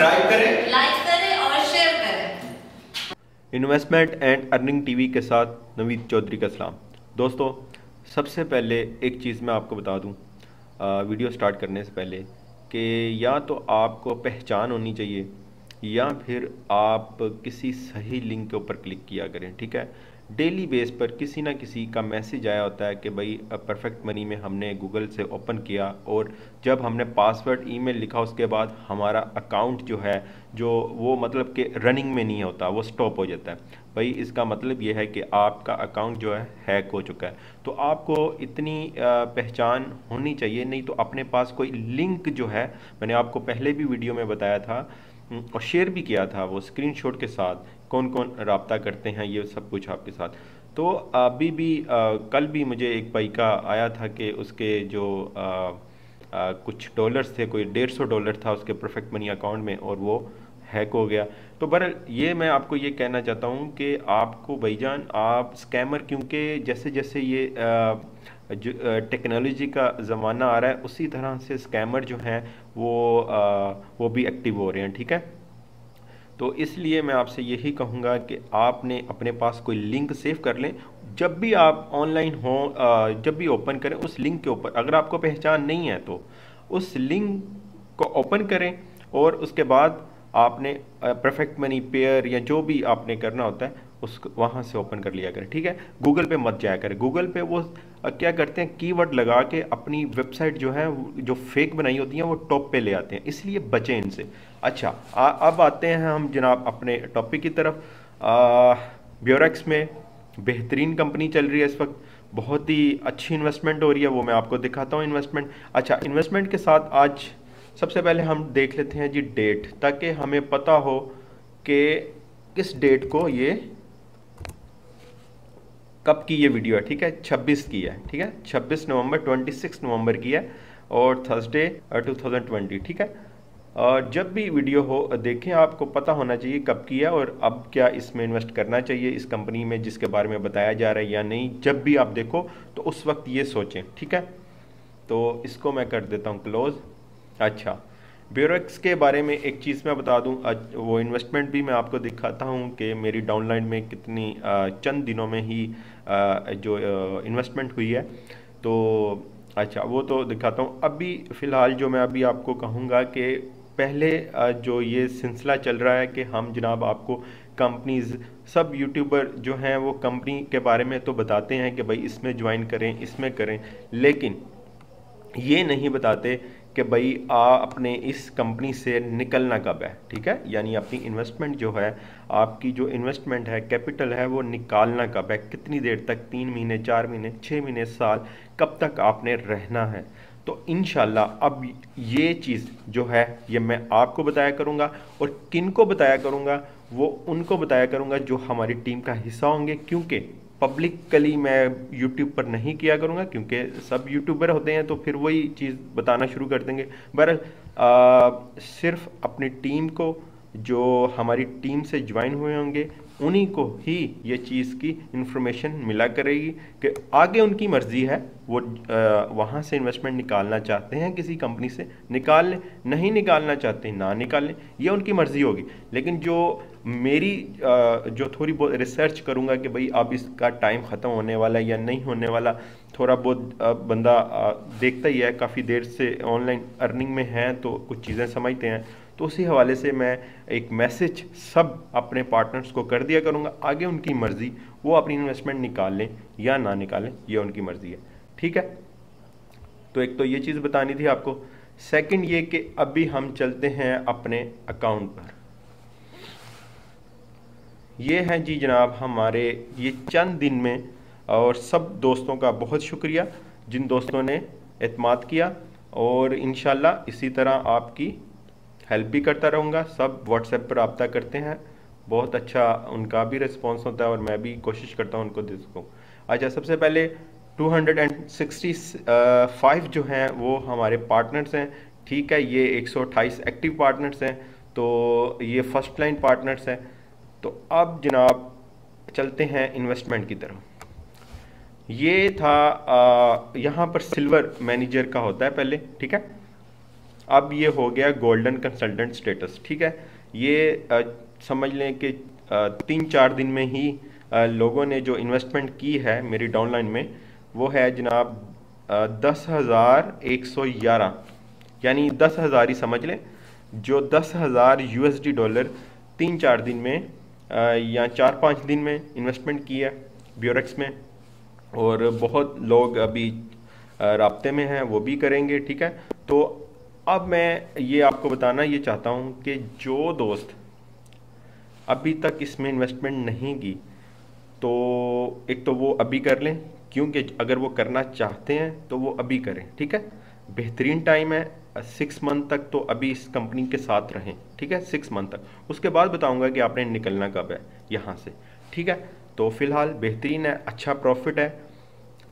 Subscribe करें, like करें और शेयर करें। इन्वेस्टमेंट एंड अर्निंग टीवी के साथ नवीद चौधरी का सलाम। दोस्तों, सबसे पहले एक चीज़ मैं आपको बता दूं वीडियो स्टार्ट करने से पहले कि या तो आपको पहचान होनी चाहिए या फिर आप किसी सही लिंक के ऊपर क्लिक किया करें। ठीक है, डेली बेस पर किसी ना किसी का मैसेज आया होता है कि भाई परफेक्ट मनी में हमने गूगल से ओपन किया और जब हमने पासवर्ड ईमेल लिखा उसके बाद हमारा अकाउंट जो है जो वो मतलब कि रनिंग में नहीं होता, वो स्टॉप हो जाता है। भाई इसका मतलब ये है कि आपका अकाउंट जो है हैक हो चुका है। तो आपको इतनी पहचान होनी चाहिए, नहीं तो अपने पास कोई लिंक जो है, मैंने आपको पहले भी वीडियो में बताया था और शेयर भी किया था वो स्क्रीनशॉट के साथ, कौन कौन रब्ता करते हैं ये सब कुछ आपके साथ। तो अभी भी कल भी मुझे एक भाई का आया था कि उसके जो कुछ डॉलर्स थे, कोई $150 था उसके परफेक्ट मनी अकाउंट में और वो हैक हो गया। तो बहरहाल ये मैं आपको ये कहना चाहता हूँ कि आपको भाईजान, आप स्कैमर, क्योंकि जैसे जैसे ये जो टेक्नोलॉजी का ज़माना आ रहा है उसी तरह से स्कैमर जो हैं वो भी एक्टिव हो रहे हैं। ठीक है, तो इसलिए मैं आपसे यही कहूँगा कि आपने अपने पास कोई लिंक सेव कर लें। जब भी आप ऑनलाइन हो, जब भी ओपन करें उस लिंक के ऊपर, अगर आपको पहचान नहीं है तो उस लिंक को ओपन करें और उसके बाद आपने परफेक्ट मनी, पेयर या जो भी आपने करना होता है उसको वहाँ से ओपन कर लिया करें। ठीक है, गूगल पे मत जाया करें। गूगल पे वो क्या करते हैं, कीवर्ड लगा के अपनी वेबसाइट जो है जो फेक बनाई होती हैं वो टॉप पे ले आते हैं, इसलिए बचें इनसे। अच्छा, अब आते हैं हम जनाब अपने टॉपिक की तरफ। ब्योरेक्स में बेहतरीन कंपनी चल रही है इस वक्त, बहुत ही अच्छी इन्वेस्टमेंट हो रही है, वो मैं आपको दिखाता हूँ इन्वेस्टमेंट। अच्छा, इन्वेस्टमेंट के साथ आज सबसे पहले हम देख लेते हैं जी डेट, ताकि हमें पता हो कि किस डेट को ये कब की ये वीडियो है। ठीक है, 26 की है। ठीक है, 26 नवंबर, 26 नवंबर की है और थर्सडे 2020। ठीक है, और जब भी वीडियो हो देखें, आपको पता होना चाहिए कब की है और अब क्या इसमें इन्वेस्ट करना चाहिए इस कंपनी में जिसके बारे में बताया जा रहा है या नहीं। जब भी आप देखो तो उस वक्त ये सोचें। ठीक है, तो इसको मैं कर देता हूँ क्लोज। अच्छा, ब्योरेक्स के बारे में एक चीज़ मैं बता दूं, वो इन्वेस्टमेंट भी मैं आपको दिखाता हूं कि मेरी डाउनलाइन में कितनी चंद दिनों में ही जो इन्वेस्टमेंट हुई है। तो अच्छा, वो तो दिखाता हूं। अभी फ़िलहाल जो मैं अभी आपको कहूँगा कि पहले जो ये सिलसिला चल रहा है कि हम जनाब आपको कंपनीज़, सब यूट्यूबर जो हैं वो कंपनी के बारे में तो बताते हैं कि भाई इसमें ज्वाइन करें, इसमें करें, लेकिन ये नहीं बताते कि भाई अपने इस कंपनी से निकलना कब है। ठीक है, यानी अपनी इन्वेस्टमेंट जो है, आपकी जो इन्वेस्टमेंट है, कैपिटल है, वो निकालना कब है, कितनी देर तक, 3 महीने, 4 महीने, 6 महीने, साल, कब तक आपने रहना है। तो इंशाल्लाह अब ये चीज़ जो है ये मैं आपको बताया करूँगा और किन को बताया करूँगा, वो उनको बताया करूँगा जो हमारी टीम का हिस्सा होंगे, क्योंकि पब्लिकली मैं यूट्यूब पर नहीं किया करूँगा, क्योंकि सब यूट्यूबर होते हैं तो फिर वही चीज़ बताना शुरू कर देंगे। बहरहाल सिर्फ अपनी टीम को, जो हमारी टीम से ज्वाइन हुए होंगे, उन्हीं को ही ये चीज़ की इंफॉर्मेशन मिला करेगी कि आगे उनकी मर्ज़ी है, वो वहाँ से इन्वेस्टमेंट निकालना चाहते हैं किसी कंपनी से निकाल लें, नहीं निकालना चाहते हैं ना निकाल लें, ये उनकी मर्ज़ी होगी। लेकिन जो मेरी जो थोड़ी बहुत रिसर्च करूँगा कि भाई अब इसका टाइम ख़त्म होने वाला है या नहीं होने वाला, थोड़ा बहुत बंदा देखता ही है, काफ़ी देर से ऑनलाइन अर्निंग में है तो कुछ चीज़ें समझते हैं, तो उसी हवाले से मैं एक मैसेज सब अपने पार्टनर्स को कर दिया करूँगा। आगे उनकी मर्ज़ी, वो अपनी इन्वेस्टमेंट निकाल लें या ना निकालें, ये उनकी मर्ज़ी है। ठीक है, तो एक तो ये चीज़ बतानी थी आपको। सेकंड ये कि अभी हम चलते हैं अपने अकाउंट पर। ये हैं जी जनाब हमारे ये चंद दिन में, और सब दोस्तों का बहुत शुक्रिया जिन दोस्तों ने एतमाद किया, और इंशाल्लाह इसी तरह आपकी हेल्प भी करता रहूँगा। सब व्हाट्सएप पर रब्ता करते हैं, बहुत अच्छा उनका भी रिस्पॉन्स होता है और मैं भी कोशिश करता हूँ उनको दे सकूँ। अच्छा, सबसे पहले 265 जो हैं वो हमारे पार्टनर्स हैं। ठीक है, ये 128 एक्टिव पार्टनर्स हैं, तो ये फर्स्ट लाइन पार्टनर्स हैं। तो अब जनाब चलते हैं इन्वेस्टमेंट की तरफ। ये था यहाँ पर सिल्वर मैनेजर का होता है पहले। ठीक है, अब ये हो गया गोल्डन कंसल्टेंट स्टेटस, ठीक है। ये समझ लें कि 3-4 दिन में ही लोगों ने जो इन्वेस्टमेंट की है मेरी डाउनलाइन में, वो है जनाब 10,111, यानी 10,000 ही समझ लें। जो 10,000 USD डॉलर 3-4 दिन में या 4-5 दिन में इन्वेस्टमेंट की है ब्योरेक्स में, और बहुत लोग अभी राब्ते में हैं, वो भी करेंगे, ठीक है। तो अब मैं ये आपको बताना ये चाहता हूँ कि जो दोस्त अभी तक इसमें इन्वेस्टमेंट नहीं की, तो एक तो वो अभी कर लें, क्योंकि अगर वो करना चाहते हैं तो वो अभी करें, ठीक है। बेहतरीन टाइम है, 6 मंथ तक तो अभी इस कंपनी के साथ रहें, ठीक है, 6 मंथ तक। उसके बाद बताऊंगा कि आपने निकलना कब है यहाँ से, ठीक है। तो फिलहाल बेहतरीन है, अच्छा प्रॉफिट है।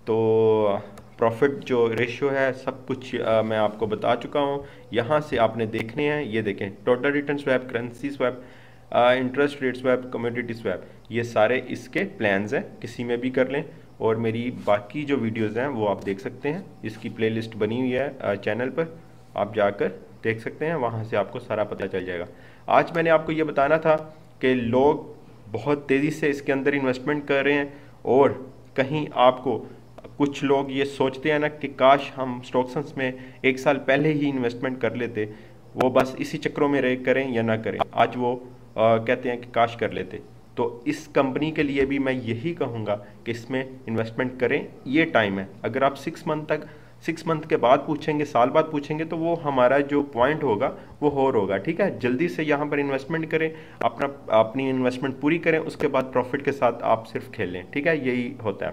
तो प्रॉफिट जो रेशियो है सब कुछ मैं आपको बता चुका हूँ। यहाँ से आपने देखने हैं, ये देखें, total return swap, currency swap, interest rate swap, commodity swap, ये सारे इसके प्लान्स हैं, किसी में भी कर लें। और मेरी बाकी जो वीडियोस हैं वो आप देख सकते हैं, इसकी प्लेलिस्ट बनी हुई है चैनल पर, आप जाकर देख सकते हैं, वहाँ से आपको सारा पता चल जाएगा। आज मैंने आपको ये बताना था कि लोग बहुत तेज़ी से इसके अंदर इन्वेस्टमेंट कर रहे हैं, और कहीं आपको कुछ लोग ये सोचते हैं ना कि काश हम स्टॉक्स में 1 साल पहले ही इन्वेस्टमेंट कर लेते, वो बस इसी चक्रों में रह करें या ना करें, आज वो कहते हैं कि काश कर लेते। तो इस कंपनी के लिए भी मैं यही कहूँगा कि इसमें इन्वेस्टमेंट करें, ये टाइम है। अगर आप 6 मंथ के बाद पूछेंगे, साल बाद पूछेंगे, तो वो हमारा जो पॉइंट होगा वो और होगा, ठीक है। जल्दी से यहाँ पर इन्वेस्टमेंट करें, अपनी इन्वेस्टमेंट पूरी करें, उसके बाद प्रॉफिट के साथ आप सिर्फ खेलें, ठीक है, यही होता है।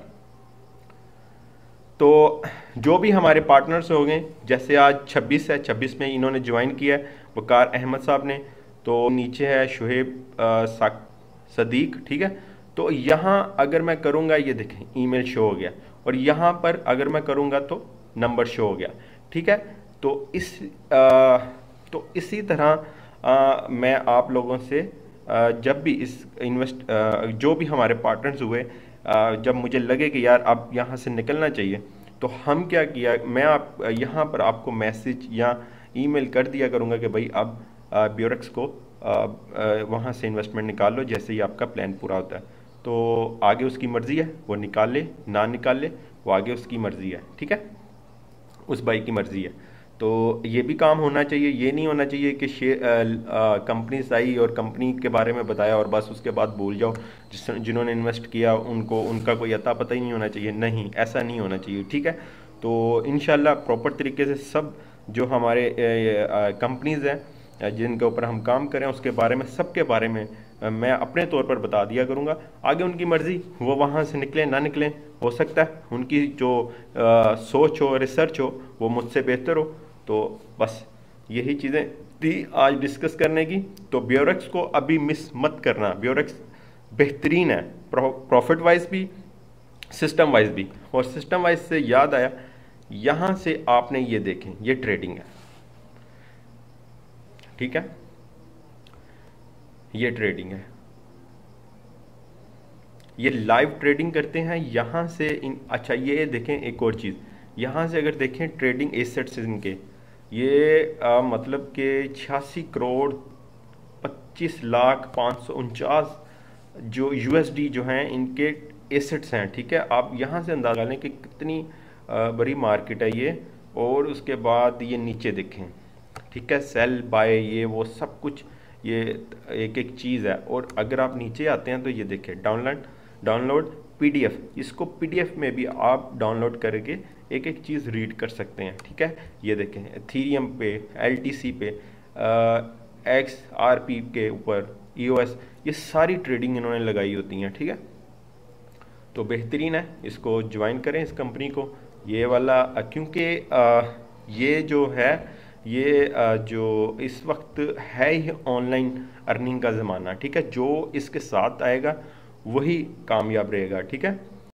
तो जो भी हमारे पार्टनर्स हो गए, जैसे आज 26 है, 26 में इन्होंने ज्वाइन किया है वकार अहमद साहब ने, तो नीचे है शुहेब सदीक, ठीक है। तो यहाँ अगर मैं करूँगा, ये देखें ईमेल शो हो गया, और यहाँ पर अगर मैं करूँगा तो नंबर शो हो गया, ठीक है। तो इसी तरह मैं आप लोगों से जब भी इस जो भी हमारे पार्टनर्स हुए, जब मुझे लगे कि यार अब यहाँ से निकलना चाहिए, तो हम क्या किया, मैं यहाँ पर आपको मैसेज या ईमेल कर दिया करूँगा कि भाई अब ब्योरेक्स को वहाँ से इन्वेस्टमेंट निकाल लो जैसे ही आपका प्लान पूरा होता है। तो आगे उसकी मर्ज़ी है, वो निकाल ले ना निकाल ले, वो आगे उसकी मर्ज़ी है, ठीक है, उस भाई की मर्ज़ी है। तो ये भी काम होना चाहिए, ये नहीं होना चाहिए कि कंपनीज आई और कंपनी के बारे में बताया और बस उसके बाद भूल जाओ, जिन्होंने इन्वेस्ट किया उनका कोई अता पता ही नहीं होना चाहिए। नहीं, ऐसा नहीं होना चाहिए, ठीक है। तो इंशाल्लाह प्रॉपर तरीके से सब जो हमारे कंपनीज़ हैं जिनके ऊपर हम काम करें, उसके बारे में, सबके बारे में मैं अपने तौर पर बता दिया करूँगा। आगे उनकी मर्ज़ी, वो वहाँ से निकलें ना निकलें, हो सकता है उनकी जो सोच हो, रिसर्च हो, वो मुझसे बेहतर हो। तो बस यही चीज़ें थी आज डिस्कस करने की। तो ब्योरेक्स को अभी मिस मत करना, ब्योरेक्स बेहतरीन है, प्रॉफिट वाइज भी, सिस्टम वाइज भी। और सिस्टम वाइज से याद आया, यहाँ से आपने ये देखें, ये ट्रेडिंग है, ठीक है, ये ट्रेडिंग है, ये लाइव ट्रेडिंग करते हैं यहाँ से अच्छा ये देखें एक और चीज़, यहाँ से अगर देखें ट्रेडिंग एसेट्स इनके, ये मतलब कि 86 करोड़ 25,549 जो USD जो हैं इनके एसेट्स हैं, ठीक है। आप यहाँ से अंदाजा लें कि कितनी बड़ी मार्केट है ये। और उसके बाद ये नीचे देखें, ठीक है, सेल बाय ये वो सब कुछ, ये एक एक चीज़ है। और अगर आप नीचे आते हैं तो ये देखें डाउनलोड PDF, इसको PDF में भी आप डाउनलोड करके एक एक चीज़ रीड कर सकते हैं, ठीक है। ये देखें एथीरियम पे, LTC पे, XRP के ऊपर, EOS, ये सारी ट्रेडिंग इन्होंने लगाई होती हैं, ठीक है। तो बेहतरीन है, इसको ज्वाइन करें इस कंपनी को, ये वाला, क्योंकि ये जो है ये जो इस वक्त है ही ऑनलाइन अर्निंग का ज़माना, ठीक है। जो इसके साथ आएगा वही कामयाब रहेगा, ठीक है।